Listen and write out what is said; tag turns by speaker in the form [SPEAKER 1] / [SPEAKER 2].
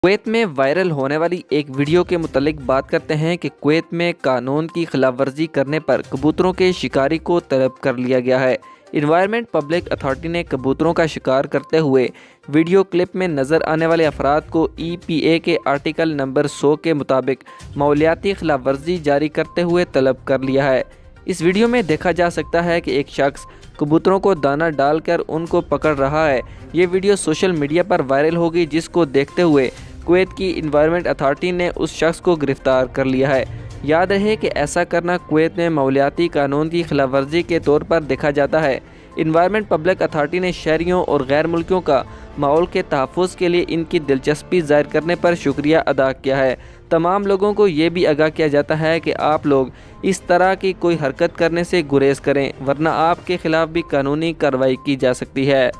[SPEAKER 1] Kuwait में viral होने वाली एक वीडियो के मुतालिक बात करते हैं कि कुवैत में कानून की खिलाफ वर्जी करने पर कबूतरों के शिकारी को तलब कर लिया गया है। इन्वायरमेंट पब्लिक अथॉरिटी ने कबूतरों का शिकार करते हुए वीडियो क्लिप में नज़र आने वाले अफराद को EPA के आर्टिकल नंबर 100 के मुताबिक माहौलियाती खिलाफ वर्जी जारी करते हुए तलब कर लिया है। इस वीडियो में देखा जा सकता है कि एक शख्स कबूतरों को दाना डालकर उनको पकड़ रहा है। ये वीडियो सोशल मीडिया पर वायरल हो गई, जिसको देखते हुए कुवैत की इन्वायरमेंट अथॉरिटी ने उस शख्स को गिरफ्तार कर लिया है। याद रहे कि ऐसा करना कुवैत में माहौलियाती कानून की खिलाफ वर्जी के तौर पर देखा जाता है। इन्वायरमेंट पब्लिक अथॉरिटी ने शहरियों और गैर मुल्कियों का माहौल के तहफ़्फ़ुज़ के लिए इनकी दिलचस्पी ज़ाहिर करने पर शुक्रिया अदा किया है। तमाम लोगों को ये भी आगाह किया जाता है कि आप लोग इस तरह की कोई हरकत करने से गुरेज करें, वरना आपके खिलाफ भी कानूनी कार्रवाई की जा सकती है।